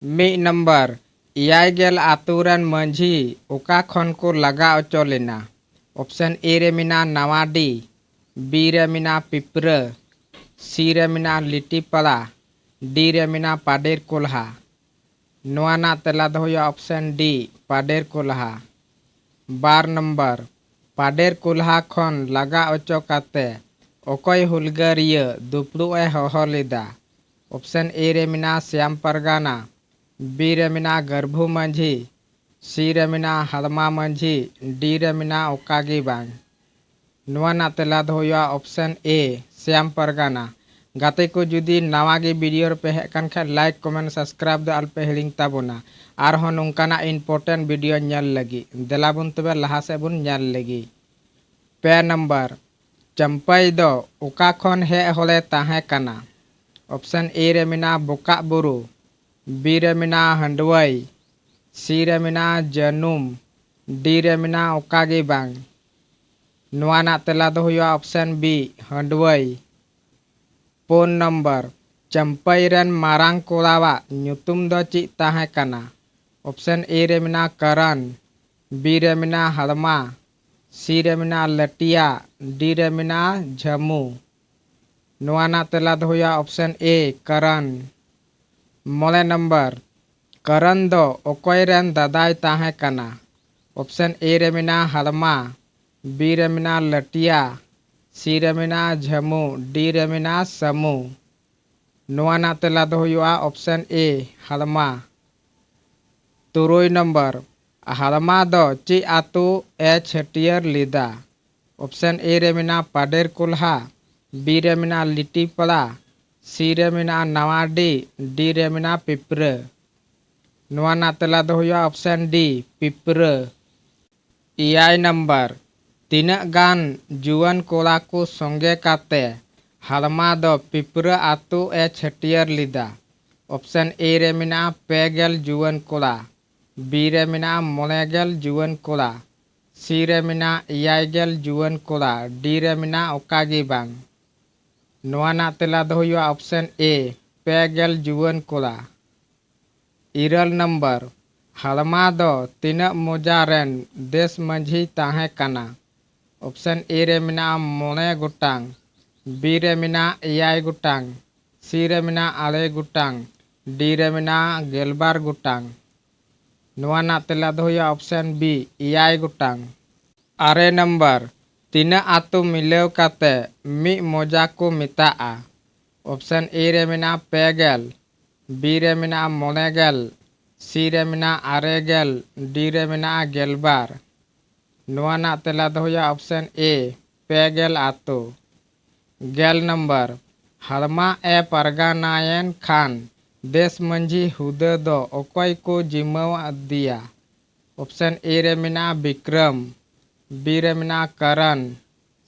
ᱢᱤᱫ नंबर एयाय गेल आतु रन मंझी ओका खन को लगा अचो लेना। ऑप्शन ए रे मिना नवाडी, बी रे मिना पिपरा, सी रे मिना लिटीपड़ा, डी रे मिना पाडेर कोल्हा। नोआ ना तेला दो हुआ ऑप्शन डी पाडेर कोल्हा। 12 नंबर पाडेर कोल्हा खन लगा अचो काते ओकोय हुलगारिया दुपड़ू ए होहो लेदा। ऑप्शन ए रे मिना श्याम परगाना, बी रे मिना गर्भू मंझी, सी रे मिना हदमा मंझी, डी रे मिना ओकागी बांग। नोआ ना तेला दो हुआ ऑप्शन ए श्याम परगाना। गाते को जुदी नवागी वीडियो पे हेकन खा लाइक कमेंट सब्सक्राइब दो अल्पे हिलिंग ताबोना और हो नोंकाना इंपोर्टेंट वीडियो ñel लगी देलाबुन तबे लहा से बुन ñel लगी। पे नंबर चंपई दो ओका खन हे होले ताहे कना। ऑप्शन ए रे मिना बोका बुरु, बी रे मिना हंडवई, सी रे मिना जनुम, डी रे मिना ओकागी बांग। नोआ ना तेला दो हुआ ऑप्शन बी हंडवई। 4 नंबर चंपई रन मारांग कोलावा ᱧᱩᱛᱩᱢ दो ची ताहे कना। ऑप्शन ए रे मिना करण, बी रे मिना हड़मा, सी रे मिना लटिया, डी रे मिना झमू। नोआ ना तेला दो हुआ ऑप्शन ए करण। 9 नंबर करण दो ओकोय रन दादाई ताहे कना। ऑप्शन ए रे मिना हड़मा, बी रे मिना लटिया, सी रे मिना झमू, डी रे मिना समू। नोआ ना तेला दो हुआ ऑप्शन ए हड़मा। 3 नंबर हड़मा दो ची आतु ए छटियर लीदा। ऑप्शन ए रे मिना पाडेर कोल्हा, बी रे मिना लिटीपड़ा, सी रे मिना नवाडी, डी रे मिना पिपरा। नोआ ना तेला दो हुआ ऑप्शन डी पिपरा। 4 नंबर तीनक गान जुआन कोला को संगे काते हड़मा दो पिपरा आतु ए छटियर लीदा। ऑप्शन ए रे मिना 5 जुआन कोला, बी रे मिना 9 जुआन कोला, सी रे मिना 7 जुआन कोला, डी रे मिना ओकागी बांग। नोआ ना तेला दो हुआ ऑप्शन ए 5 जुआन कोला। 4 नंबर हड़मा दो तीनक मोजा रन देश मंझी ताहे कना। ऑप्शन ए रे मिना 9 गोटांग, बी रे मिना 7 गोटांग, सी रे मिना 8 गोटांग, डी रे मिना 12 गोटांग। नोआ ना तेला दो हुआ ऑप्शन बी 7 गोटांग। 8 नंबर तीनक आतु मिलेव काते मी मोजा को मिताआ। ऑप्शन ए रे मिना 5, बी रे मिना 9, सी रे मिना 8, डी रे मिना 12। नोआ ना तेला दो हुआ ऑप्शन ए 5 आतु। 1 नंबर हड़मा ए परगानायन खान देश मंझी हुदा दो ओकोय को जिम्माव दिया। ऑप्शन ए रे मिना विक्रम, बी रे मिना करण,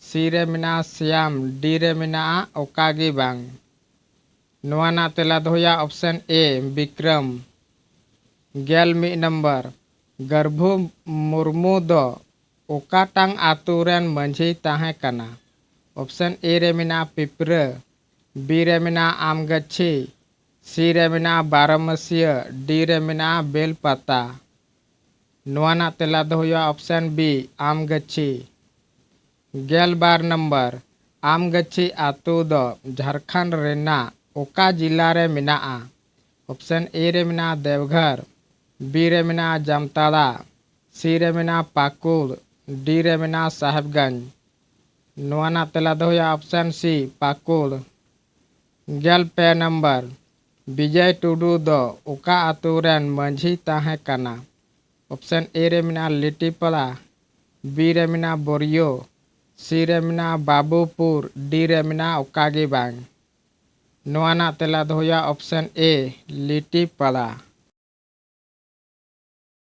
सी रे मिना श्याम, डी रे मिना ओकागी बांग। नोआ ना तेला दो हुआ option A Vikram. 1 number Garbhu Murmu दो ओकाटांग आतु रन मंझी ताहे कना। ऑप्शन ए रे मिना पिपरा, बी रे मिना आमगच्छी, सी रे मिना बारमसिया, डी रे मिना बेलपता। नोआ ना तेला दो हुआ ऑप्शन बी आमगच्छी। 12 नंबर आमगच्छी आतु दो झारखंड रेना ओका जिला रे मिनाआ। ऑप्शन ए रे मिना देवघर, बी रे मिना जामताड़ा, सी रे मिना पाकुड़, डी रे मिना साहेबगंज। नोआ ना तेला दो हुआ ऑप्शन सी पाकुड़। 15 नंबर विजय टुडू दो ओका आतु रन मंझी ताहे कना। ऑप्शन ए रे मिना लिटीपड़ा, बी रे मिना बोरियो, सी रे मिना बाबूपुर, डी रे मिना ओकागी बांग। नोआ ना तेला दो हुआ ऑप्शन ए लिटीपड़ा।